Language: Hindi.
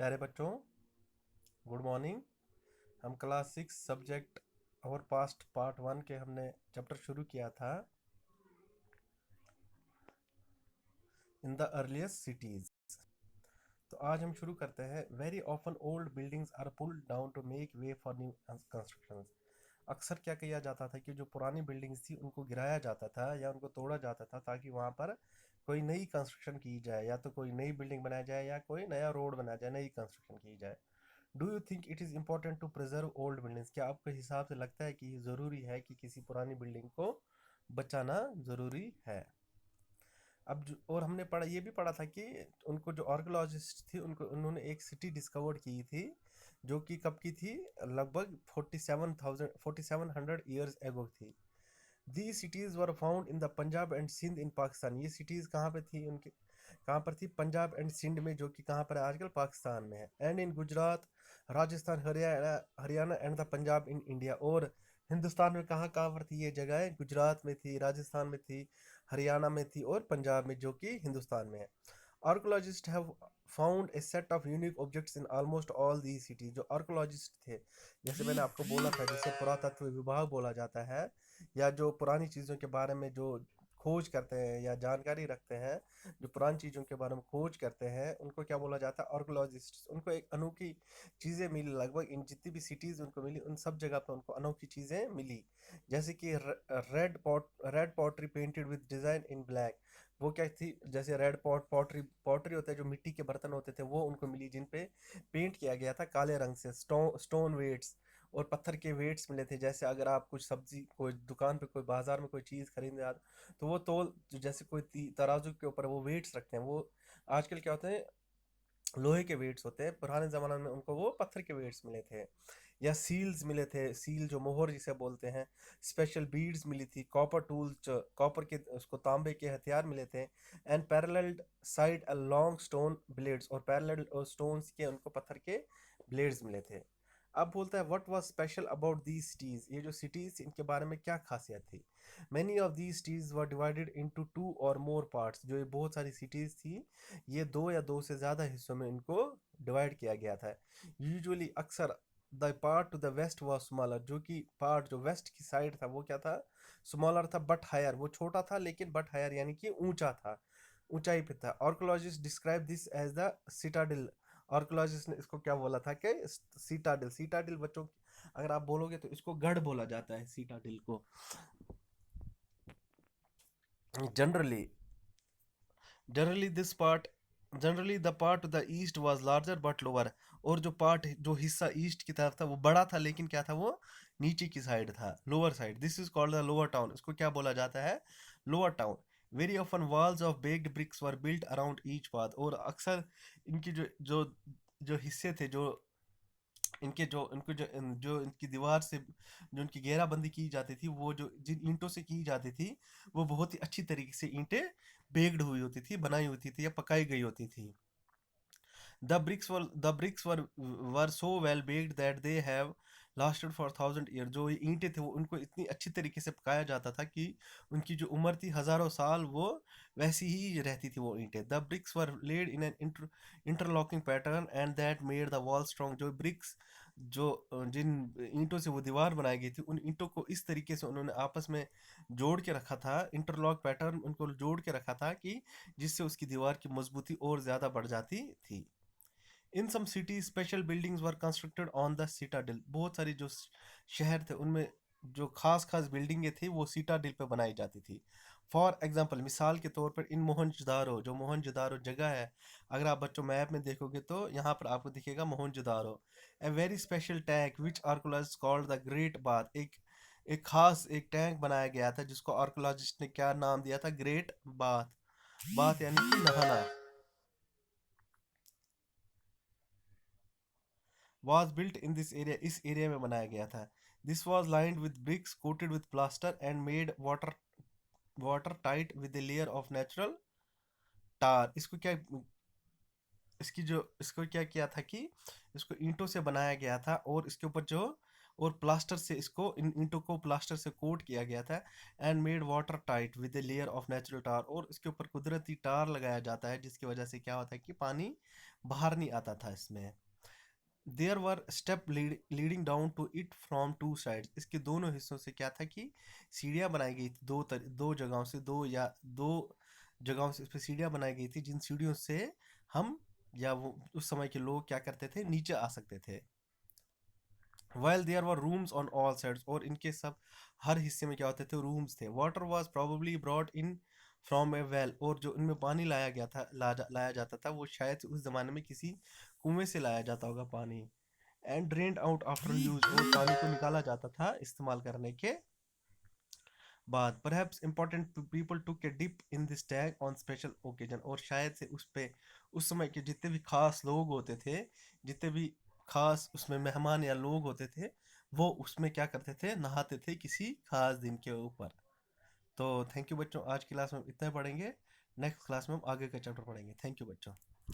प्यारे बच्चों, गुड मॉर्निंग। हम क्लास 6 सब्जेक्ट और पास्ट पार्ट 1 के हमने चैप्टर शुरू किया था इन द अर्लीस्ट सिटीज। तो आज हम शुरू करते हैं। Very often old buildings are pulled down to make way for new constructions. अक्सर क्या किया जाता था कि जो पुरानी बिल्डिंग्स थी उनको गिराया जाता था या उनको तोड़ा जाता था ताकि वहाँ पर कोई नई कंस्ट्रक्शन की जाए, या तो कोई नई बिल्डिंग बनाया जाए या कोई नया रोड बनाया जाए, नई कंस्ट्रक्शन की जाए। Do you think it is important to preserve old buildings? क्या आपके हिसाब से लगता है कि ज़रूरी है कि किसी पुरानी बिल्डिंग को बचाना ज़रूरी है? अब और हमने पढ़ा, ये भी पढ़ा था कि उनको जो आर्कियोलॉजिस्ट थी उनको उन्होंने एक सिटी डिस्कवर की थी जो कि कब की थी, लगभग 4700 ईयर्स एगो थी। The cities were found in the Punjab and Sindh in Pakistan. ये सिटीज़ कहाँ पे थी, उनके कहाँ पर थी? पंजाब एंड सिंध में, जो कि कहाँ पर है आजकल, पाकिस्तान में है। And in Gujarat, Rajasthan, Haryana Haryana and the Punjab in India. और हिंदुस्तान में कहाँ कहाँ पर थी ये जगह? गुजरात में थी, राजस्थान में थी, हरियाणा में थी और पंजाब में, जो कि हिंदुस्तान में है। Archaeologist have found a set of unique objects in almost all the cities. जो आर्कोलॉजिस्ट थे, जैसे मैंने आपको बोला था, जिसे पुरातत्व विभाग बोला जाता है, या जो पुरानी चीज़ों के बारे में जो खोज करते हैं या जानकारी रखते हैं, जो पुरानी चीज़ों के बारे में खोज करते हैं, उनको क्या बोला जाता है? आर्कोलॉजिस्ट। उनको एक अनोखी चीज़ें मिली, लगभग इन जितनी भी सिटीज़ उनको मिली उन सब जगह पर उनको अनोखी चीज़ें मिली। जैसे कि red pottery painted with design in black. वो क्या थी? जैसे रेड पॉटरी पॉटरी होता है, जो मिट्टी के बर्तन होते थे, वो उनको मिली जिन पे पेंट किया गया था काले रंग से। स्टोन वेट्स और पत्थर के वेट्स मिले थे। जैसे अगर आप कुछ सब्जी कोई दुकान पे, कोई बाजार में कोई चीज़ खरीदने आते, तो वो तोल, जैसे कोई तराजू के ऊपर वो वेट्स रखते हैं, वो आजकल क्या होते हैं, लोहे के वेट्स होते हैं। पुराने ज़माने में उनको वो पत्थर के वेट्स मिले थे। या सील्स मिले थे, सील जो मोहर जिसे बोलते हैं। स्पेशल बीड्स मिली थी। कॉपर टूल्स, कॉपर के उसको तांबे के हथियार मिले थे। And paralleled side a long stone blades, और पैरेलल स्टोन्स के उनको पत्थर के ब्लेड्स मिले थे। अब बोलता है what was special about these cities. ये जो सिटीज, इनके बारे में क्या खासियत थी? Many of these cities were divided into two और मोर पार्ट्स। जो ये बहुत सारी सिटीज थी, ये दो या दो से ज़्यादा हिस्सों में इनको डिवाइड किया गया था। यूजुअली, अक्सर, the part to the west was smaller. जो कि पार्ट जो वेस्ट की साइड था वो क्या था? स्मॉलर था, बट हायर। वो छोटा था लेकिन बट हायर यानी कि ऊंचा था, ऊंचाई पे था। Archaeologist describe this as the citadel. Archaeologist ने इसको क्या बोला था कि सीटाडिल। सीटाडिल बच्चों, अगर आप बोलोगे तो इसको गढ़ बोला जाता है, सीटाडिल को। Generally generally this part generally the part to the east was larger but lower. और जो पार्ट, जो हिस्सा ईस्ट की तरफ था वो बड़ा था, लेकिन क्या था? वो नीचे की साइड था, lower side. This is called the lower town. इसको क्या बोला जाता है? Lower town. Very often walls of baked bricks were built around each path. और अक्सर इनकी जो जो जो हिस्से थे, जो इनके जो इनको जो जो इनकी दीवार से जो इनकी घेराबंदी की जाती थी, वो जो जिन ईंटों से की जाती थी, वो बहुत ही अच्छी तरीके से ईंटें बेक्ड हुई होती थी, बनाई होती थी या पकाई गई होती थी। The bricks were so well baked that they have lasted for 1,000 years। जो ये ईंटें थे वो उनको इतनी अच्छी तरीके से पकाया जाता था कि उनकी जो उम्र थी हजारों साल, वो वैसी ही रहती थी वो ईंटें। The bricks were laid in an interlocking pattern and that made the wall strong. जो ब्रिक्स, जो जिन ईंटों से वो दीवार बनाई गई थी, उन ईंटों को इस तरीके से उन्होंने आपस में जोड़ के रखा था, इंटरलॉक पैटर्न उनको जोड़ के रखा था कि जिससे उसकी दीवार की मजबूती और ज़्यादा बढ़ जाती थी। In some cities special buildings were constructed on the citadel. बहुत सारी जो शहर थे उनमें जो खास खास बिल्डिंगें थी वो सीटाडिल पे बनाई जाती थी। फॉर एग्जाम्पल, मिसाल के तौर पर, इन मोहनजोदारो, जो मोहनजोदारो जगह है, अगर आप बच्चों मैप में देखोगे तो यहाँ पर आपको दिखेगा Mohenjodaro. A very special tank which archaeologist called the great bath. एक खास एक टैंक बनाया गया था जिसको आर्कोलॉजिस्ट ने क्या नाम दिया था? Great bath. बाथ यानी कि नहाना। was built in this area। इस एरिया में बनाया गया था। This was lined with bricks coated with plaster and made water tight with a layer of natural tar। इसको क्या किया था कि इसको ईंटों से बनाया गया था, और इसके ऊपर जो और प्लास्टर से इसको इन ईंटों को प्लास्टर से कोट किया गया था। And made water tight with a layer of natural tar, और इसके ऊपर कुदरती टार लगाया जाता है, जिसकी वजह से क्या होता है कि पानी बाहर नहीं आता था इसमें। There were step leading down to it from two sides, इसके दोनों हिस्सों से क्या था कि सीढ़ियाँ बनाई गई थी, दो जगहों से, दो जगहों से इस पे सीढ़ियाँ बनाई गई थी, जिन सीढ़ियों से हम या वो उस समय के लोग क्या करते थे, नीचे आ सकते थे। While there were rooms on all sides, और इनके सब हर हिस्से में क्या होते थे, रूम्स थे। Water was probably brought in from a well, और जो इनमें पानी लाया गया था, लाया जाता था, वो शायद से उस जमाने में किसी कुएं से लाया जाता होगा पानी। And drained out after use, और पानी को निकाला जाता था इस्तेमाल करने के बाद। Perhaps important people took a dip in this tank on special occasion, और शायद से उस पे उस समय के जितने भी खास लोग होते थे, जितने भी खास उसमें मेहमान या लोग होते थे, वो उसमें क्या करते थे, नहाते थे किसी खास दिन के ऊपर। तो थैंक यू बच्चों, आज की क्लास में इतना ही पढ़ेंगे, नेक्स्ट क्लास में हम आगे का चैप्टर पढ़ेंगे। थैंक यू बच्चों।